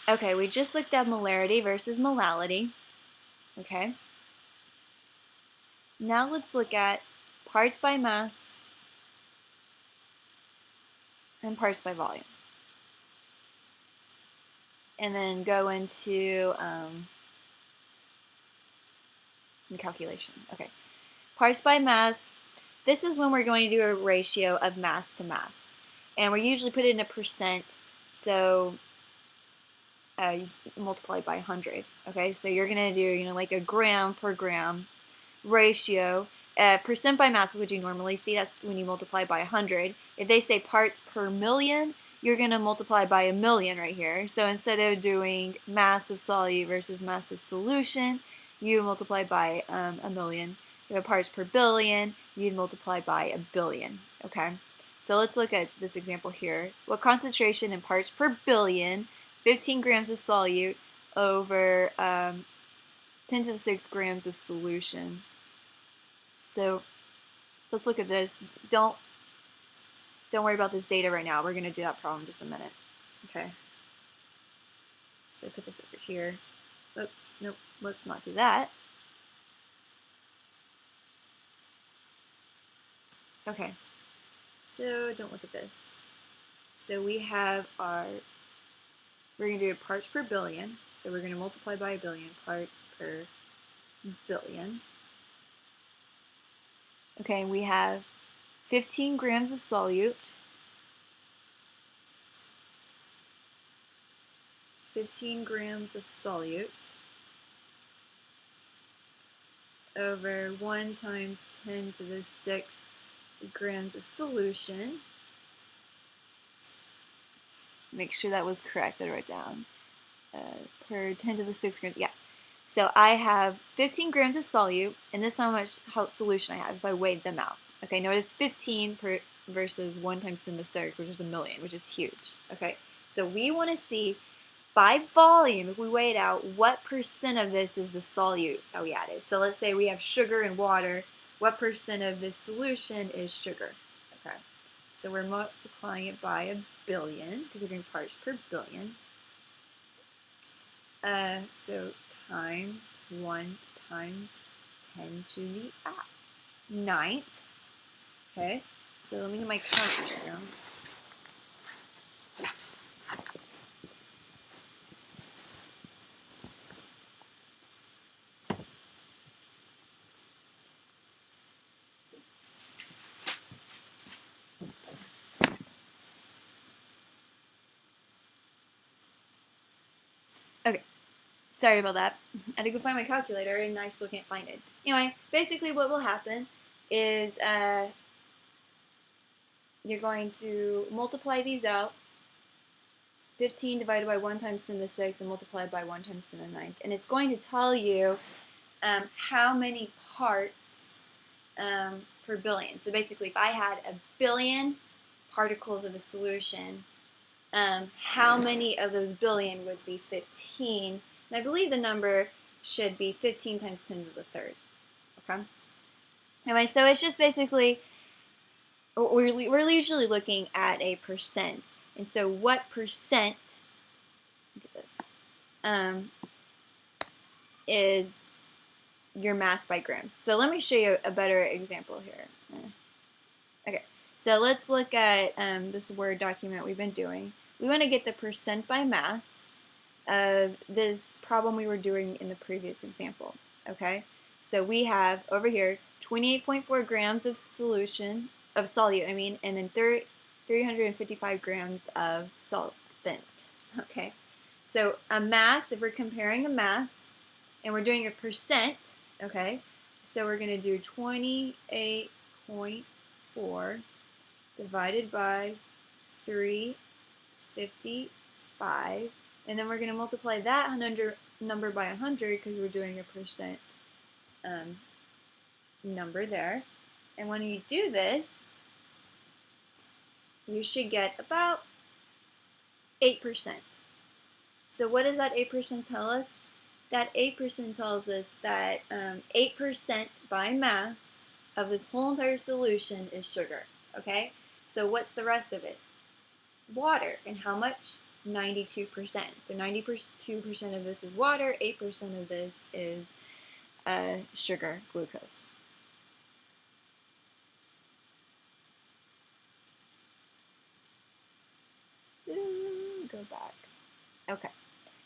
Okay, we just looked at molarity versus molality. Okay. Now let's look at parts by mass and parts by volume. And then go into calculation. Okay. Parts by mass. This is when we're going to do a ratio of mass to mass. And we usually put it in a percent. So you multiply by 100. Okay, so you're going to do, like a gram per gram ratio. Percent by mass is what you normally see. That's when you multiply by 100. If they say parts per million, you're going to multiply by a million right here. So instead of doing mass of solute versus mass of solution, you multiply by a million. If you have parts per billion, you'd multiply by a billion. Okay, so let's look at this example here. What concentration in parts per billion 15 grams of solute over 10 to the 6 grams of solution. So let's look at this. Don't worry about this data right now. We're going to do that problem in just a minute. Okay. So put this over here. Oops, nope, let's not do that. Okay. So don't look at this. So we have we're going to do parts per billion. So we're going to multiply by a billion, parts per billion. Okay, we have 15 grams of solute. 15 grams of solute over 1 times 10 to the 6 grams of solution. Make sure that was correct. I wrote down per 10 to the 6 grams. Yeah. So I have 15 grams of solute, and this is how much solution I have if I weighed them out. Okay, notice 15 per versus 1 times 10 to the 6, which is a million, which is huge. Okay, so we want to see by volume, if we weigh it out, what percent of this is the solute that we added. So let's say we have sugar and water. What percent of this solution is sugar? Okay, so we're multiplying it by a billion because we're doing parts per billion. So times 1 times 10 to the 9th. Okay, so let me get my calculator down. Okay, sorry about that. I had to go find my calculator and I still can't find it. Anyway, basically what will happen is you're going to multiply these out. 15 divided by 1 times 10 to the 6 and multiplied by 1 times 10 to the 9th. And it's going to tell you how many parts per billion. So basically, if I had a billion particles of a solution, how many of those billion would be 15? And I believe the number should be 15 times 10 to the 3rd. Okay? Anyway, so it's just basically, we're usually looking at a percent. And so what percent, look at this, is your mass by grams. So let me show you a better example here. Okay, so let's look at this Word document we've been doing. We want to get the percent by mass of this problem we were doing in the previous example. Okay, so we have over here 28.4 grams of solution, of solute, and then 355 grams of solvent. Okay, so a mass, if we're comparing a mass and we're doing a percent, okay, so we're going to do 28.4 divided by 355, and then we're going to multiply that number by 100 because we're doing a percent number there. And when you do this, you should get about 8%. So what does that 8% tell us? That 8% tells us that 8% by mass of this whole entire solution is sugar. Okay? So what's the rest of it? Water. And how much 92%. So 92% of this is water, 8% of this is sugar, glucose. Ooh, go back. Okay,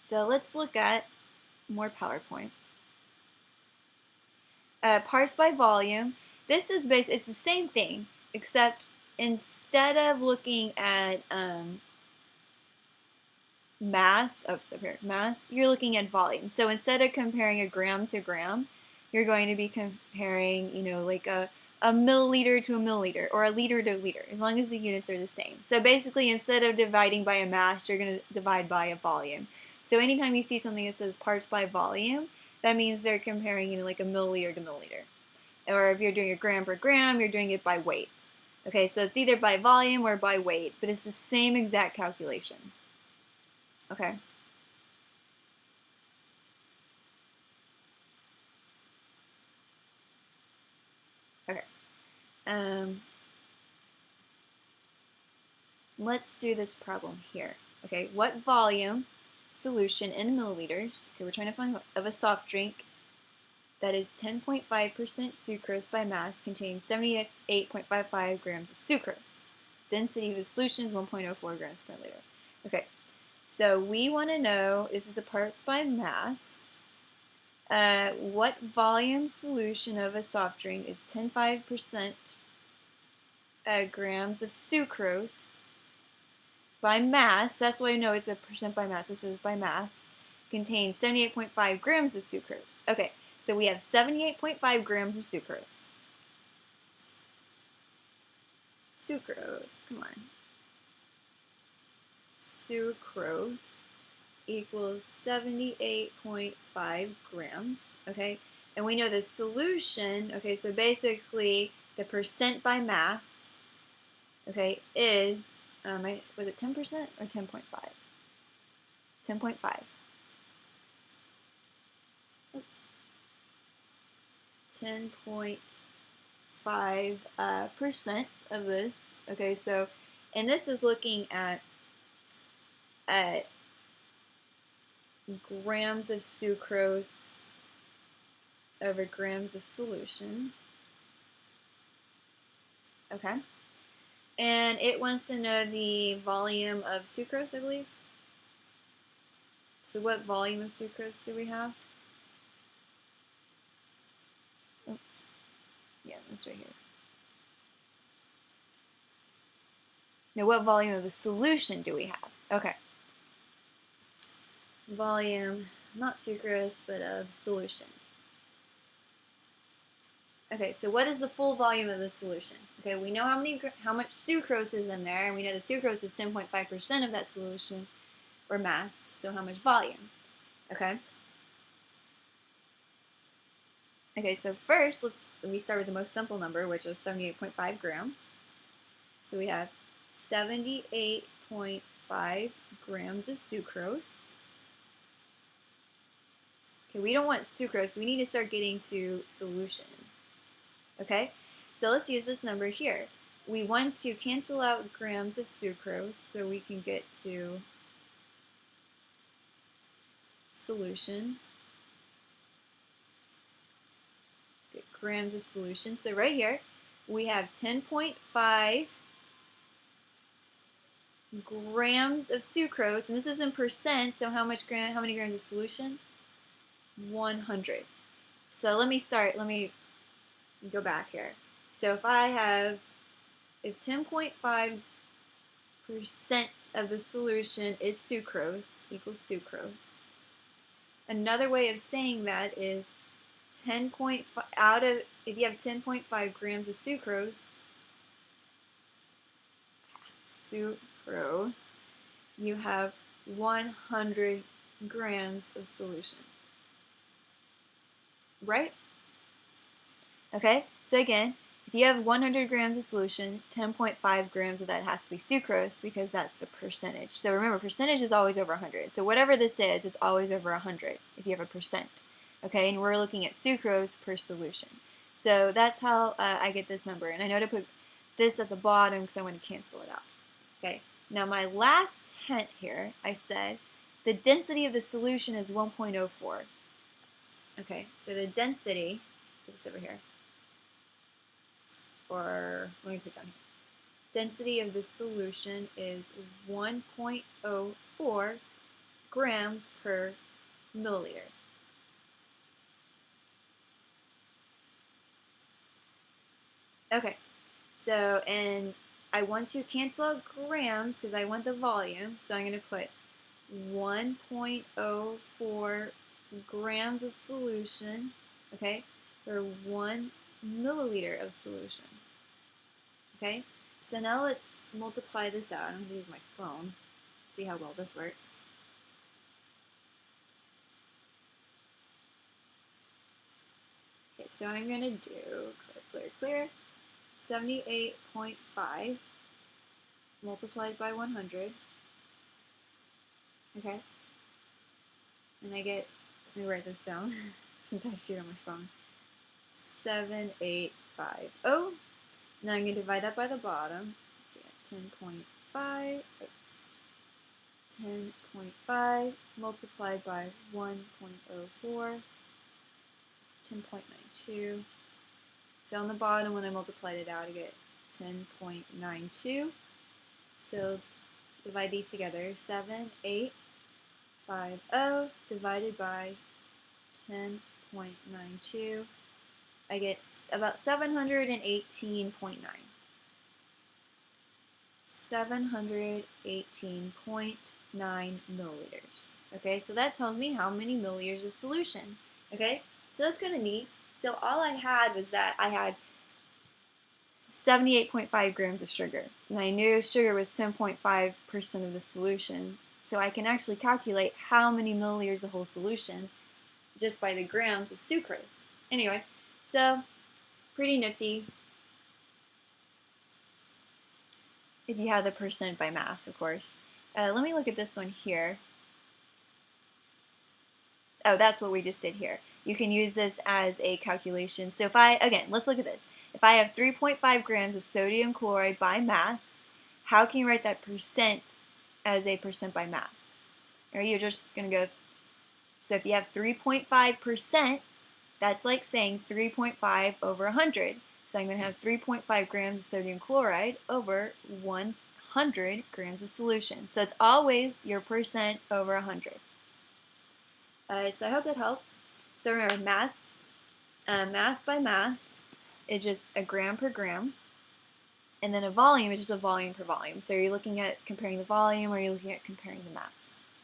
so let's look at more PowerPoint. Parts by volume. This is it's the same thing, except instead of looking at mass, you're looking at volume. So instead of comparing a gram to gram, you're going to be comparing, like a milliliter to a milliliter, or a liter to a liter, as long as the units are the same. So basically, instead of dividing by a mass, you're going to divide by a volume. So anytime you see something that says parts by volume, that means they're comparing, like a milliliter to milliliter. Or if you're doing a gram per gram, you're doing it by weight. Okay, so it's either by volume or by weight, but it's the same exact calculation. Okay. Okay. Let's do this problem here. Okay, what volume solution in milliliters, okay, we're trying to find of a soft drink that is 10.5% sucrose by mass contains 78.55 grams of sucrose. Density of the solution is 1.04 grams per liter. Okay, so we want to know, this is a parts by mass, what volume solution of a soft drink is 10.5% grams of sucrose by mass, that's why I know it's a percent by mass, this is by mass, contains 78.5 grams of sucrose. Okay, so we have 78.5 grams of sucrose. Sucrose, come on. Sucrose equals 78.5 grams, okay? And we know the solution, okay, so basically the percent by mass, okay, is, was it 10% or 10.5? 10.5. Oops. 10.5% of this, okay, so, and this is looking at grams of sucrose over grams of solution. Okay. And it wants to know the volume of sucrose, I believe. So what volume of sucrose do we have? Oops. Yeah, that's right here. Now, what volume of the solution do we have? Okay. Volume, not sucrose, but of solution. Okay, so what is the full volume of the solution? Okay, we know how much sucrose is in there, and we know the sucrose is 10.5% of that solution, or mass, so how much volume? Okay. Okay, so first, we start with the most simple number, which is 78.5 grams. So we have 78.5 grams of sucrose. Okay, we don't want sucrose, we need to start getting to solution. Okay, so let's use this number here. We want to cancel out grams of sucrose so we can get to solution. Get grams of solution. So right here, we have 10.5 grams of sucrose, and this is in percent, so how many grams of solution? 100. So let me go back here. So if 10.5% of the solution is sucrose, equals sucrose. Another way of saying that is 10.5 if you have 10.5 grams of sucrose, you have 100 grams of solution. Right? Okay, so again, if you have 100 grams of solution, 10.5 grams of that has to be sucrose because that's the percentage. So remember, percentage is always over 100. So whatever this is, it's always over 100 if you have a percent. Okay, and we're looking at sucrose per solution. So that's how I get this number. And I know to put this at the bottom because I want to cancel it out. Okay, Now my last hint here, I said the density of the solution is 1.04. Okay, so the density, put this over here, or let me put it down here. Density of the solution is 1.04 grams per milliliter. Okay, so, and I want to cancel out grams because I want the volume, so I'm going to put 1.04 grams of solution, okay, for 1 milliliter of solution. Okay, so now let's multiply this out. I'm going to use my phone, see how well this works. Okay, so I'm going to do clear 78.5 multiplied by 100. Okay, and I get, let me write this down since I shoot on my phone. 7850. Now I'm going to divide that by the bottom. So 10.5, oops, 10.5 multiplied by 1.04, 10.92. So on the bottom, when I multiplied it out, I get 10.92. So let's divide these together. 7850 divided by 10.92. I get about 718.9. 718.9 milliliters. Okay, so that tells me how many milliliters of solution. Okay, so that's kind of neat. So all I had was that I had 78.5 grams of sugar, and I knew sugar was 10.5% of the solution, so I can actually calculate how many milliliters the whole solution just by the grams of sucrose. Anyway, so pretty nifty if you have the percent by mass, of course. Let me look at this one here. Oh, that's what we just did here. You can use this as a calculation. So if again, let's look at this. If I have 3.5 grams of sodium chloride by mass, how can you write that percent as a percent by mass? Or you're just going to go, so if you have 3.5%, that's like saying 3.5 over 100. So I'm going to have 3.5 grams of sodium chloride over 100 grams of solution. So it's always your percent over 100. So I hope that helps. So remember, mass by mass is just a gram per gram, and then a volume is just a volume per volume. So you're looking at comparing the volume, or you're looking at comparing the mass.